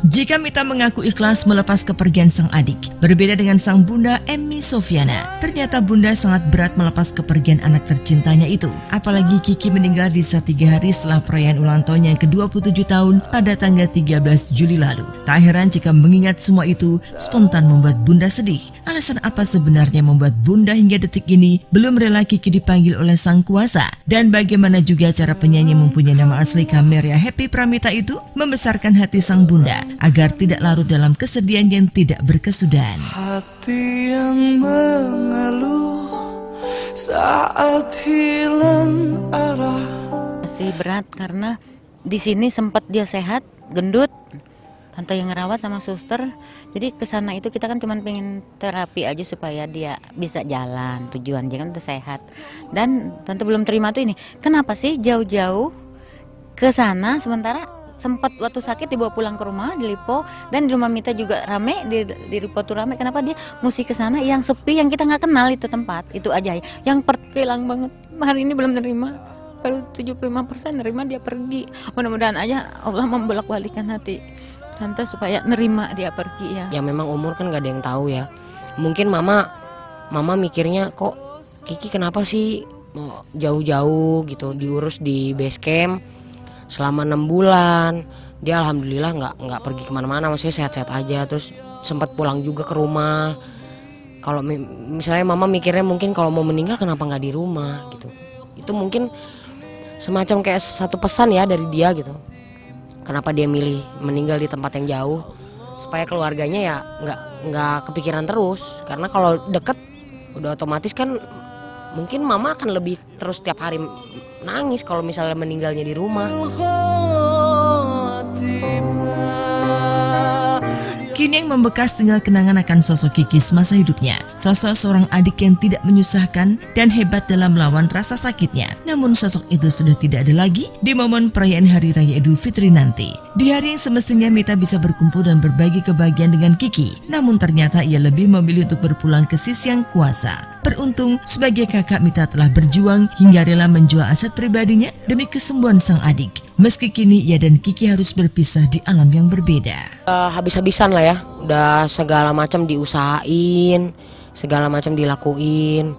Jika Mita mengaku ikhlas melepas kepergian sang adik, berbeda dengan sang bunda Emmy Sofiana. Ternyata bunda sangat berat melepas kepergian anak tercintanya itu. Apalagi Kiki meninggal di saat 3 hari setelah perayaan ulang tahunnya yang ke-27 tahun pada tanggal 13 Juli lalu. Tak heran jika mengingat semua itu spontan membuat bunda sedih. Alasan apa sebenarnya membuat bunda hingga detik ini belum rela Kiki dipanggil oleh sang kuasa? Dan bagaimana juga cara penyanyi mempunyai nama asli Camelia Happy Pramita itu membesarkan hati sang bunda agar tidak larut dalam kesedihan yang tidak berkesudahan. Hati yang mengeluh saat hilang arah. Masih berat karena di sini sempat dia sehat, gendut, tante yang ngerawat sama suster. Jadi kesana itu kita kan cuma pengen terapi aja supaya dia bisa jalan. Tujuan dia kan udah sehat. Dan tante belum terima tuh ini. Kenapa sih jauh-jauh ke sana sementara sempat waktu sakit dibawa pulang ke rumah di Lipo, dan di rumah Mita juga rame, di Lipo tuh rame. Kenapa dia mesti ke sana yang sepi, yang kita nggak kenal itu tempat? Itu aja yang hilang banget. Hari ini belum nerima, baru 75% nerima dia pergi. Mudah-mudahan aja Allah membolak-balikan hati tante supaya nerima dia pergi ya. Ya memang umur kan nggak ada yang tahu ya. Mungkin mama mikirnya kok Kiki kenapa sih mau jauh-jauh gitu, diurus di base camp selama 6 bulan. Dia alhamdulillah nggak pergi kemana-mana, maksudnya sehat-sehat aja. Terus sempat pulang juga ke rumah. Kalau misalnya mama mikirnya mungkin kalau mau meninggal kenapa nggak di rumah gitu. Itu mungkin semacam kayak satu pesan ya dari dia gitu. Kenapa dia milih meninggal di tempat yang jauh, supaya keluarganya ya nggak kepikiran terus. Karena kalau deket udah otomatis kan mungkin mama akan lebih terus tiap hari nangis kalau misalnya meninggalnya di rumah. Kini yang membekas tinggal kenangan akan sosok Kiki semasa hidupnya. Sosok seorang adik yang tidak menyusahkan dan hebat dalam melawan rasa sakitnya. Namun sosok itu sudah tidak ada lagi di momen perayaan Hari Raya Idul Fitri nanti. Di hari yang semestinya Mita bisa berkumpul dan berbagi kebahagiaan dengan Kiki. Namun ternyata ia lebih memilih untuk berpulang ke sisi yang kuasa. Beruntung sebagai kakak Mita telah berjuang hingga rela menjual aset pribadinya demi kesembuhan sang adik. Meski kini ia dan Kiki harus berpisah di alam yang berbeda. Habis-habisan lah ya, udah segala macam diusahain, segala macam dilakuin,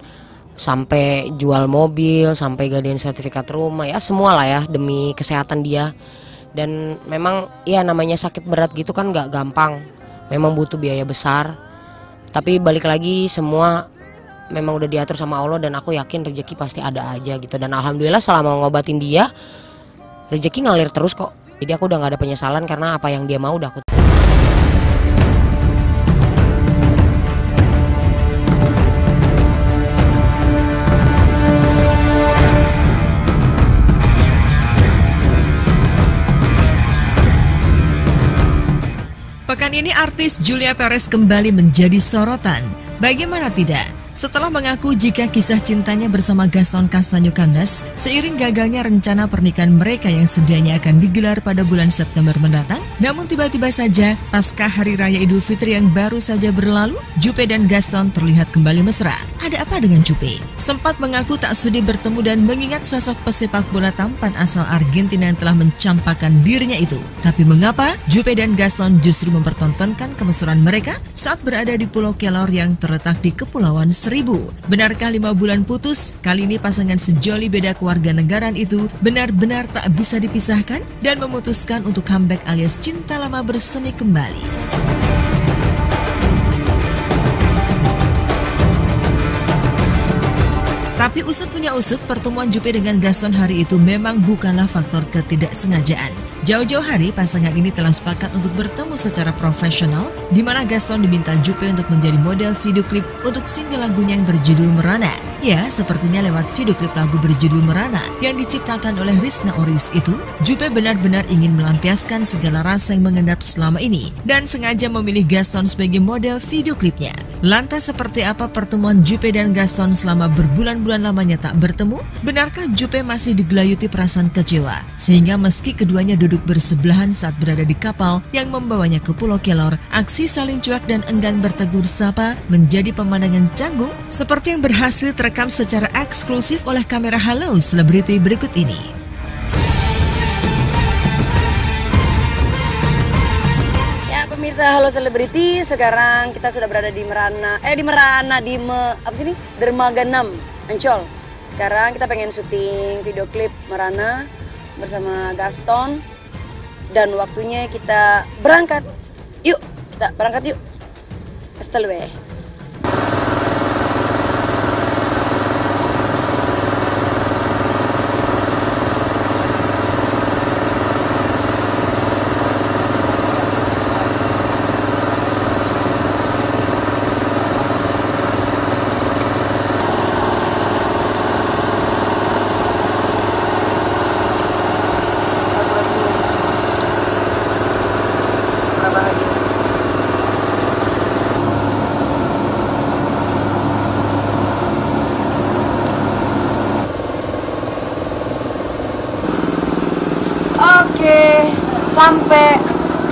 sampai jual mobil, sampai gadein sertifikat rumah, ya semua lah ya demi kesehatan dia. Dan memang ya namanya sakit berat gitu kan gak gampang, memang butuh biaya besar. Tapi balik lagi semua memang udah diatur sama Allah, dan aku yakin rezeki pasti ada aja gitu. Dan alhamdulillah selama ngobatin dia, rezeki ngalir terus kok. Jadi aku udah gak ada penyesalan karena apa yang dia mau udah aku. Pekan ini artis Julia Perez kembali menjadi sorotan. Bagaimana tidak? Setelah mengaku jika kisah cintanya bersama Gaston Castaño kandas seiring gagalnya rencana pernikahan mereka yang sedianya akan digelar pada bulan September mendatang, namun tiba-tiba saja pasca Hari Raya Idul Fitri yang baru saja berlalu, Juppe dan Gaston terlihat kembali mesra. Ada apa dengan Juppe? Sempat mengaku tak sudi bertemu dan mengingat sosok pesepak bola tampan asal Argentina yang telah mencampakkan dirinya itu. Tapi mengapa Juppe dan Gaston justru mempertontonkan kemesraan mereka saat berada di Pulau Kelor yang terletak di Kepulauan Seribu? Benarkah 5 bulan putus? Kali ini pasangan sejoli beda kewarganegaraan itu benar-benar tak bisa dipisahkan dan memutuskan untuk comeback alias cinta lama bersemi kembali. Tapi usut punya usut, pertemuan Juppe dengan Gaston hari itu memang bukanlah faktor ketidaksengajaan. Jauh-jauh hari pasangan ini telah sepakat untuk bertemu secara profesional, di mana Gaston diminta Juppe untuk menjadi model video klip untuk single lagunya yang berjudul Merana. Ya, sepertinya lewat video klip lagu berjudul Merana yang diciptakan oleh Rizna Oris itu, Juppe benar-benar ingin melampiaskan segala rasa yang mengendap selama ini dan sengaja memilih Gaston sebagai model video klipnya. Lantas seperti apa pertemuan Juppe dan Gaston selama berbulan-bulan lamanya tak bertemu? Benarkah Juppe masih digelayuti perasaan kecewa sehingga meski keduanya duduk bersebelahan saat berada di kapal yang membawanya ke Pulau Kelor, aksi saling cuek dan enggan bertegur sapa menjadi pemandangan canggung seperti yang berhasil terekam secara eksklusif oleh kamera Halo Selebriti berikut ini. Pemirsa Halo Selebriti, sekarang kita sudah berada di Dermaga 6, Ancol. Sekarang kita pengen syuting video klip Merana bersama Gaston. Dan waktunya kita berangkat. Yuk, kita berangkat yuk. Hasta luego. Oke, sampai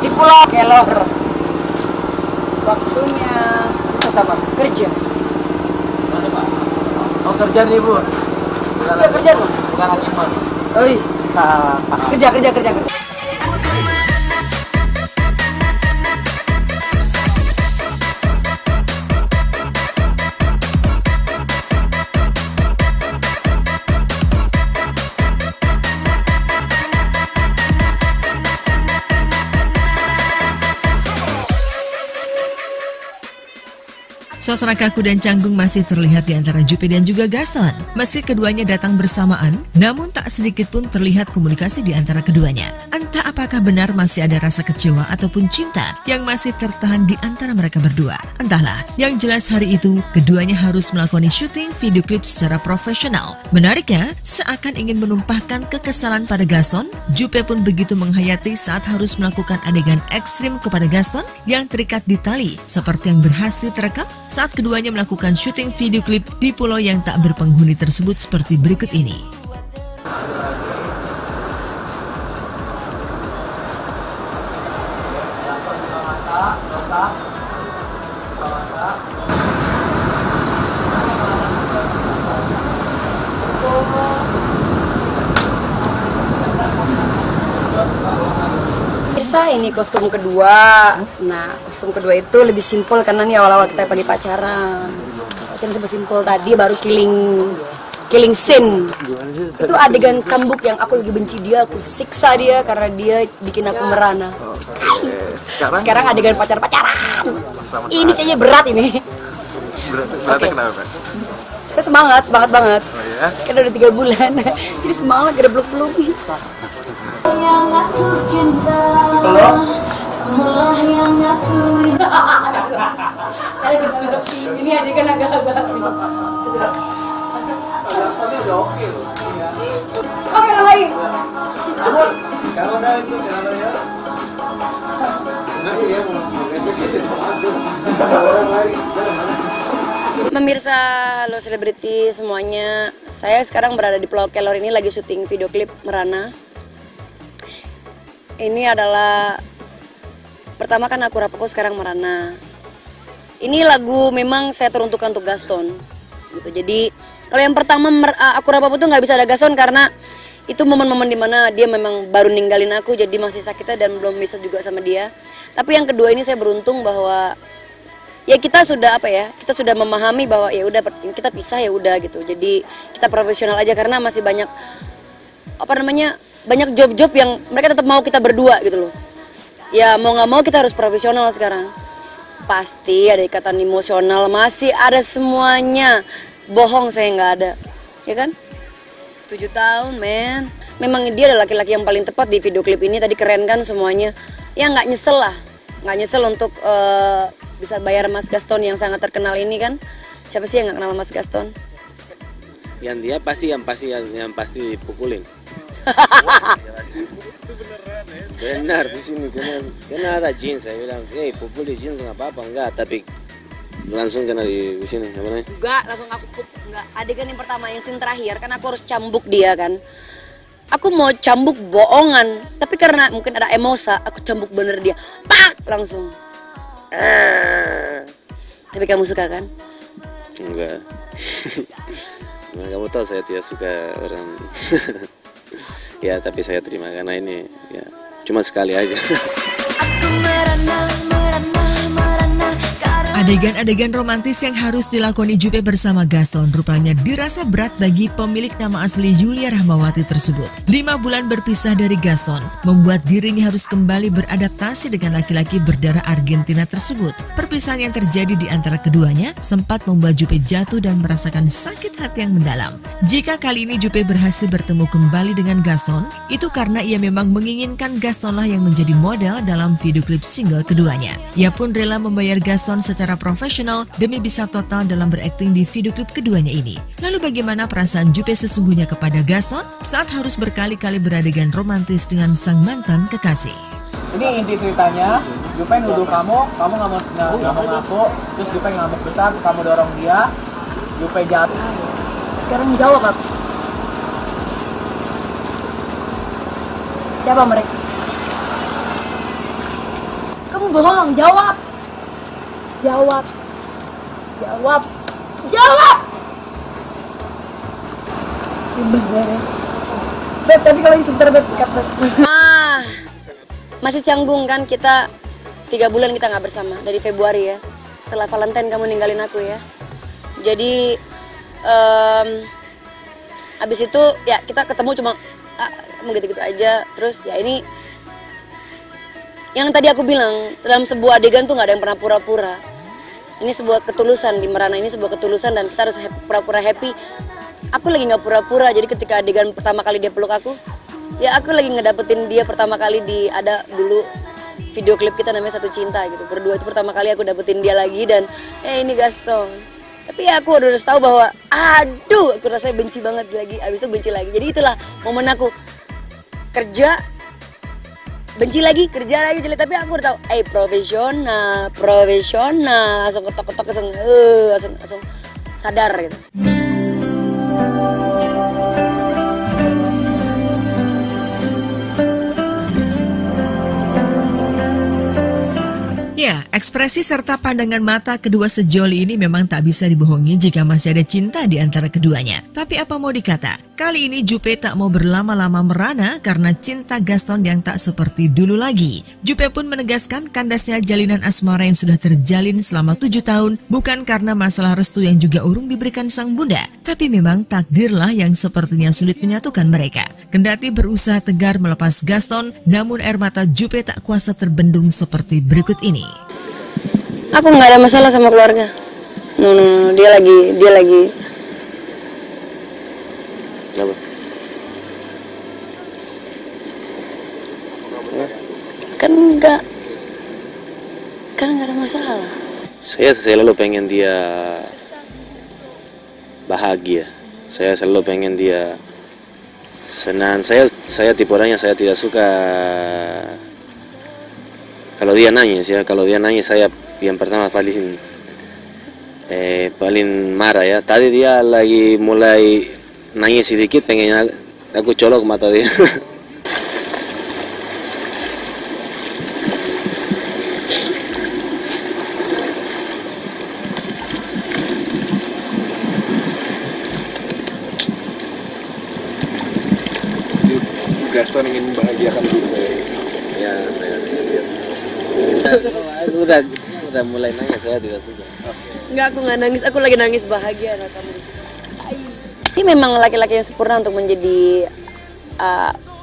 di Pulau Kelor. Waktunya kerja. Oh, kerja nih, Bu. Ya, kerja dong. Bukan lagi mau. Oi. Kerja. Suasana kaku dan canggung masih terlihat di antara Juppe dan juga Gaston. Meski keduanya datang bersamaan, namun tak sedikit pun terlihat komunikasi di antara keduanya. Entah apakah benar masih ada rasa kecewa ataupun cinta yang masih tertahan di antara mereka berdua. Entahlah, yang jelas hari itu keduanya harus melakukan syuting video klip secara profesional. Menariknya, seakan ingin menumpahkan kekesalan pada Gaston, Juppe pun begitu menghayati saat harus melakukan adegan ekstrim kepada Gaston yang terikat di tali, seperti yang berhasil terekam saat keduanya melakukan syuting video klip di pulau yang tak berpenghuni tersebut seperti berikut ini. Ini kostum kedua. Nah, kostum kedua itu lebih simpel karena nih awal-awal kita lagi pacaran. Pacaran simpel tadi baru killing scene. Itu adegan cambuk yang aku lagi benci dia, aku siksa dia karena dia bikin aku merana. Sekarang adegan pacaran. Ini kayaknya berat ini. Beratnya kenapa, Pak? Saya semangat banget. Oh, iya? Kan udah 3 bulan. Jadi semangat, gak ada peluk-peluk. Yang aku cinta, yang aku rindu. Ini adegan agak-agak. Oke, lagi. Kalau ada itu ya. Nanti dia mau gesek-gesek sesuatu. Pemirsa Halo Selebriti semuanya, saya sekarang berada di Pulau Kelor ini lagi syuting video klip Merana. Ini adalah pertama kan Aku Rapapo, sekarang Merana. Ini lagu memang saya teruntukkan untuk Gaston. Gitu. Jadi kalau yang pertama Aku Rapapo tuh nggak bisa ada Gaston karena itu momen-momen dimana dia memang baru ninggalin aku, jadi masih sakitnya dan belum bisa juga sama dia. Tapi yang kedua ini saya beruntung bahwa ya kita sudah kita sudah memahami bahwa ya udah kita pisah ya udah gitu. Jadi kita profesional aja karena masih banyak banyak job-job yang mereka tetap mau kita berdua gitu loh. Ya mau nggak mau kita harus profesional sekarang. Pasti ada ikatan emosional, masih ada semuanya. Bohong saya nggak ada, ya kan? 7 tahun men. Memang dia adalah laki-laki yang paling tepat di video klip ini. Tadi keren kan semuanya. Ya nggak nyesel lah, nggak nyesel untuk bisa bayar Mas Gaston yang sangat terkenal ini kan. Siapa sih yang nggak kenal Mas Gaston? Yang dia yang pasti dipukulin. Benar di sini kena ada jeans, saya bilang, pukul di jeans nggak apa-apa, enggak, tapi langsung kena di sini, apa namanya? Enggak, langsung enggak. Adegan yang pertama yang scene terakhir kan aku harus cambuk dia kan. Aku mau cambuk bohongan, tapi karena mungkin ada emosa, aku cambuk bener dia, pak langsung. Tapi kamu suka kan? Enggak. Nah, kamu tahu saya tidak suka orang. Ya, tapi saya terima karena ini ya cuma sekali aja. Aku merana Adegan-adegan romantis yang harus dilakoni Jupe bersama Gaston rupanya dirasa berat bagi pemilik nama asli Yulia Rahmawati tersebut. 5 bulan berpisah dari Gaston membuat dirinya harus kembali beradaptasi dengan laki-laki berdarah Argentina tersebut. Perpisahan yang terjadi di antara keduanya sempat membuat Jupe jatuh dan merasakan sakit hati yang mendalam. Jika kali ini Jupe berhasil bertemu kembali dengan Gaston, itu karena ia memang menginginkan Gastonlah yang menjadi model dalam video klip single keduanya. Ia pun rela membayar Gaston secara profesional demi bisa total dalam berakting di video klip keduanya ini. Lalu bagaimana perasaan Jupe sesungguhnya kepada Gaston saat harus berkali-kali beradegan romantis dengan sang mantan kekasih? Ini inti ceritanya, Jupe nuduh kamu nggak mau ngaku, terus Jupe ngamuk besar, kamu dorong dia, Jupe jatuh. Sekarang jawab aku. Siapa mereka? Kamu bohong, jawab. Jawab. Beb, tapi kalau ini sebentar, Beb. Masih canggung kan, kita 3 bulan kita nggak bersama, dari Februari ya. Setelah Valentine kamu ninggalin aku ya. Jadi, abis itu ya kita ketemu cuma gitu-gitu aja. Terus ya ini, yang tadi aku bilang, dalam sebuah adegan tuh nggak ada yang pernah pura-pura. Ini sebuah ketulusan di Merana, ini sebuah ketulusan dan kita harus pura-pura happy. Aku lagi nggak pura-pura, jadi ketika adegan pertama kali dia peluk aku, ya aku lagi ngedapetin dia pertama kali ada dulu video klip kita namanya Satu Cinta gitu. Berdua itu pertama kali aku dapetin dia lagi dan ini Gaston. Tapi ya aku harus tahu bahwa aku rasanya benci banget lagi, abis itu benci lagi. Jadi itulah momen aku kerja, benci lagi, kerja lagi, jelek. Tapi aku udah tahu, profesional, langsung ketok-ketok, langsung sadar gitu. Ya, ekspresi serta pandangan mata kedua sejoli ini memang tak bisa dibohongi jika masih ada cinta di antara keduanya. Tapi apa mau dikata, kali ini Jupe tak mau berlama-lama merana karena cinta Gaston yang tak seperti dulu lagi. Jupe pun menegaskan kandasnya jalinan asmara yang sudah terjalin selama 7 tahun bukan karena masalah restu yang juga urung diberikan sang bunda. Tapi memang takdirlah yang sepertinya sulit menyatukan mereka. Kendati berusaha tegar melepas Gaston, namun air mata Jupe tak kuasa terbendung seperti berikut ini. Aku nggak ada masalah sama keluarga. No, dia lagi. Kenapa? Kan nggak ada masalah. Saya selalu pengen dia bahagia. Saya selalu pengen dia senang. Saya tipe orangnya saya tidak suka kalau dia nangis ya. Kalau dia nangis saya yang pertama paling marah ya. Tadi dia lagi mulai nangis sedikit, pengen aku colok mata dia. Gaston ingin membahagiakan Jupe. Ya, saya udah mulai nangis, saya tidak suka. Enggak, aku nggak nangis, aku lagi nangis bahagia anak kamu. Ini memang laki-laki yang sempurna untuk menjadi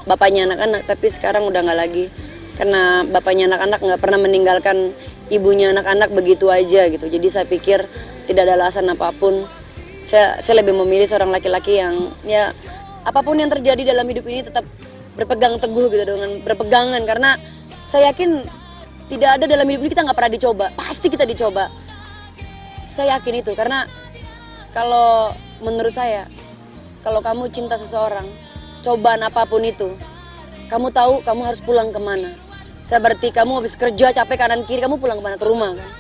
bapaknya anak-anak, tapi sekarang udah nggak lagi. Karena bapaknya anak-anak nggak pernah meninggalkan ibunya anak-anak begitu aja gitu. Jadi saya pikir tidak ada alasan apapun. Saya lebih memilih seorang laki-laki yang ya apapun yang terjadi dalam hidup ini tetap berpegang teguh gitu, dengan berpegangan. Karena saya yakin tidak ada dalam hidup ini kita nggak pernah dicoba, pasti kita dicoba. Saya yakin itu, karena kalau menurut saya, kalau kamu cinta seseorang, cobaan apapun itu, kamu tahu kamu harus pulang kemana. Seperti kamu habis kerja capek kanan kiri, kamu pulang kemana? Ke rumah kan.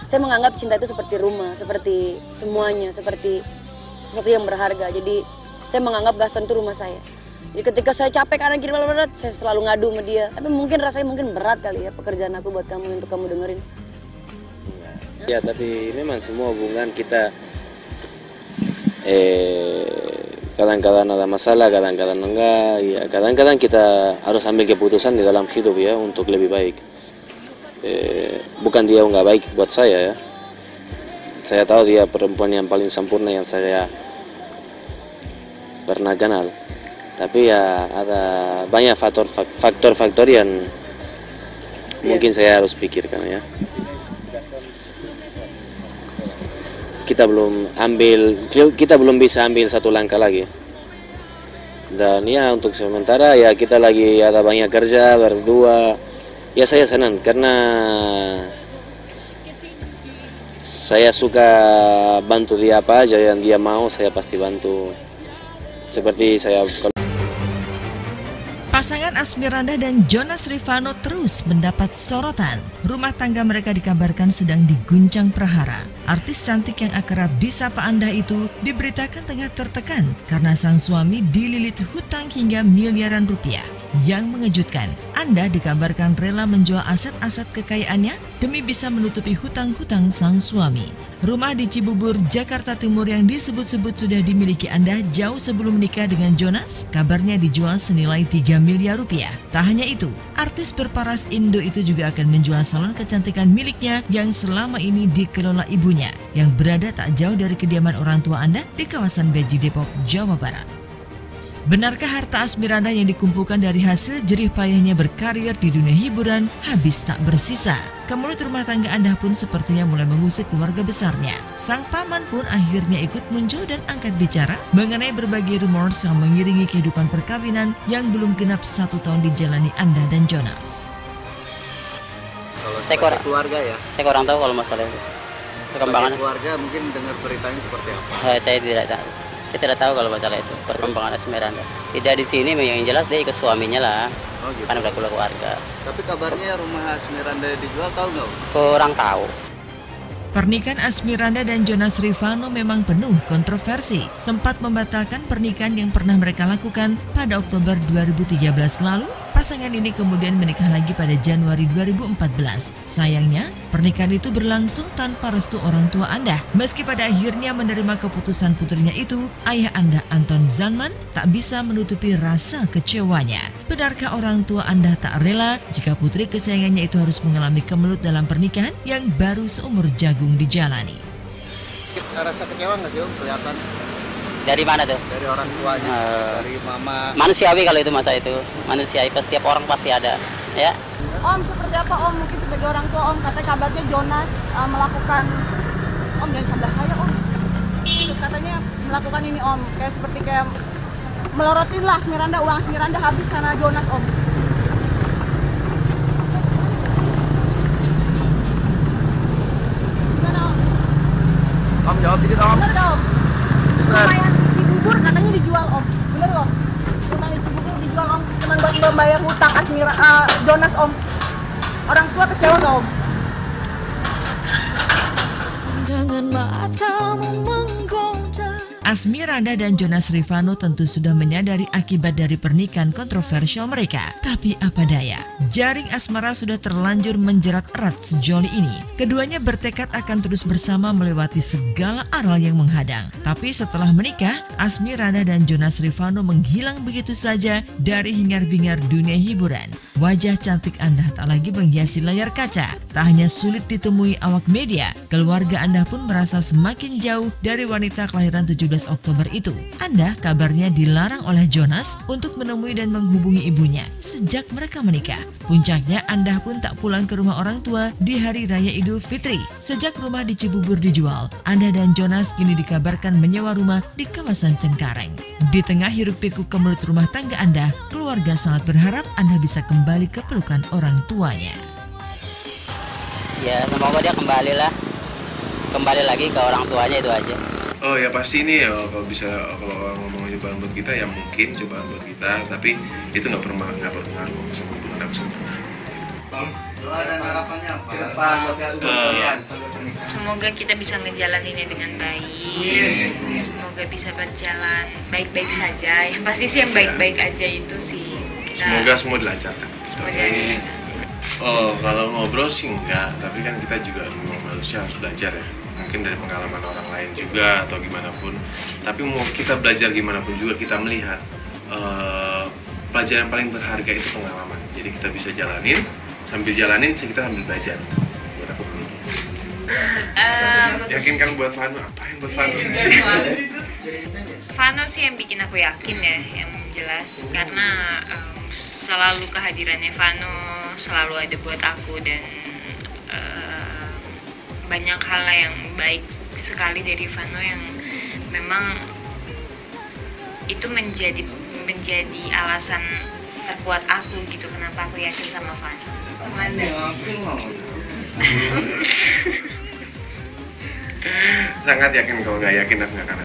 Saya menganggap cinta itu seperti rumah, seperti semuanya, seperti sesuatu yang berharga. Jadi saya menganggap Gaston itu rumah saya. Jadi ketika saya capek kanan kiri berat, saya selalu ngadu sama dia. Tapi mungkin rasanya berat kali ya pekerjaan aku buat kamu, untuk kamu dengerin. Ya, tapi memang semua hubungan kita kadang-kadang ada masalah, kadang-kadang enggak. Ya, kadang-kadang kita harus ambil keputusan di dalam hidup ya untuk lebih baik. Bukan dia nggak baik buat saya ya, saya tahu dia perempuan yang paling sempurna yang saya pernah kenal. Tapi ya ada banyak faktor-faktor yang mungkin saya harus pikirkan ya. Kita belum bisa ambil satu langkah lagi. Dan ya untuk sementara ya kita lagi ada banyak kerja berdua. Ya saya senang karena saya suka bantu dia apa aja yang dia mau, saya pasti bantu. Seperti saya. Pasangan Asmiranda dan Jonas Rivanno terus mendapat sorotan. Rumah tangga mereka dikabarkan sedang diguncang prahara. Artis cantik yang akrab disapa Anda itu diberitakan tengah tertekan karena sang suami dililit hutang hingga miliaran rupiah. Yang mengejutkan, Anda dikabarkan rela menjual aset-aset kekayaannya demi bisa menutupi hutang-hutang sang suami. Rumah di Cibubur, Jakarta Timur yang disebut-sebut sudah dimiliki Anda jauh sebelum menikah dengan Jonas, kabarnya dijual senilai 3 miliar rupiah. Tak hanya itu, artis berparas Indo itu juga akan menjual salon kecantikan miliknya yang selama ini dikelola ibunya, yang berada tak jauh dari kediaman orang tua Anda di kawasan Beji, Depok, Jawa Barat. Benarkah harta Asmiranda yang dikumpulkan dari hasil jerih payahnya berkarir di dunia hiburan habis tak bersisa? Kemelut rumah tangga Anda pun sepertinya mulai mengusik keluarga besarnya. Sang paman pun akhirnya ikut muncul dan angkat bicara mengenai berbagai rumors yang mengiringi kehidupan perkawinan yang belum genap 1 tahun dijalani Anda dan Jonas. Saya kurang tahu kalau masalah itu. Perkembangan keluarga mungkin dengar beritanya seperti apa? Saya tidak tahu. Saya tidak tahu kalau masalah itu perkembangan Asmiranda. Tidak di sini, yang jelas dia ikut suaminya lah. Oh, gitu. Kan udah keluarga. Tapi kabarnya rumah Asmiranda dijual, tahu nggak? Kurang tahu. Pernikahan Asmiranda dan Jonas Rivanno memang penuh kontroversi. Sempat membatalkan pernikahan yang pernah mereka lakukan pada Oktober 2013 lalu. Pasangan ini kemudian menikah lagi pada Januari 2014. Sayangnya, pernikahan itu berlangsung tanpa restu orang tua Anda. Meski pada akhirnya menerima keputusan putrinya itu, ayah Anda Anton Zanman tak bisa menutupi rasa kecewanya. Benarkah orang tua Anda tak rela jika putri kesayangannya itu harus mengalami kemelut dalam pernikahan yang baru seumur jagung dijalani? Rasa kecewa nggak sih, Om? Kelihatan. Dari mana tuh? Dari orang tuanya, dari mama. Manusiawi kalau itu masa itu. Manusiawi, setiap orang pasti ada. Ya. Om, seperti apa Om? Mungkin sebagai orang tua Om, katanya kabarnya Jonas melakukan, Om jangan sebelah saya Om. Itu katanya melakukan ini Om, seperti melorotin lah Asmiranda, uang Asmiranda habis sana Jonas Om. Gimana Om? Om jawab dikit Om. Bener Om. Rumah yang di Cibubur katanya dijual Om. Bener Om? Rumah yang di Cibubur dijual Om, cuma buat membayar hutang Jonas Om. Orang tua kecewa gak Om? Jangan matamu menggoda. Asmiranda dan Jonas Rivanno tentu sudah menyadari akibat dari pernikahan kontroversial mereka. Tapi apa daya, jaring asmara sudah terlanjur menjerat erat sejoli ini. Keduanya bertekad akan terus bersama melewati segala aral yang menghadang. Tapi setelah menikah, Asmiranda dan Jonas Rivanno menghilang begitu saja dari hingar-bingar dunia hiburan. Wajah cantik Anda tak lagi menghiasi layar kaca. Tak hanya sulit ditemui awak media, keluarga Anda pun merasa semakin jauh dari wanita kelahiran 17 Oktober itu. Anda kabarnya dilarang oleh Jonas untuk menemui dan menghubungi ibunya sejak mereka menikah. Puncaknya Anda pun tak pulang ke rumah orang tua di Hari Raya Idul Fitri. Sejak rumah di Cibubur dijual, Anda dan Jonas kini dikabarkan menyewa rumah di kawasan Cengkareng. Di tengah hiruk-pikuk kemelut rumah tangga Anda, keluarga sangat berharap Anda bisa kembali ke pelukan orang tuanya. Ya, semoga dia kembali lagi ke orang tuanya, itu aja. Oh ya pasti ini ya, kalau orang ngomongin cobaan buat kita ya mungkin cobaan buat kita, tapi itu nggak pernah ngaruh sama hubungan aku sama. Doa dan harapannya apa? Ke depan buat kalian. Semoga kita bisa ngejalaninnya dengan baik. Semoga bisa berjalan baik-baik saja. Yang pasti sih yang baik-baik aja itu sih. Semoga semua dilancarkan. Semua dilancarkan. Oh kalau ngobrol sih enggak, tapi kan kita juga manusia harus belajar ya. Mungkin dari pengalaman orang lain juga atau gimana pun. Tapi mau kita belajar gimana pun juga kita melihat pelajaran yang paling berharga itu pengalaman. Jadi kita bisa jalanin, sambil jalanin kita sambil belajar. Buat aku begitu. Yakinkan buat Vano, apa yang buat Vano? Vano sih yang bikin aku yakin ya, yang jelas karena selalu kehadirannya Vano selalu ada buat aku dan banyak hal yang baik sekali dari Vano yang memang itu menjadi alasan terkuat aku gitu, kenapa aku yakin sama Vano. Sama Anda. Sangat yakin, kalau nggak yakin aku nggak akan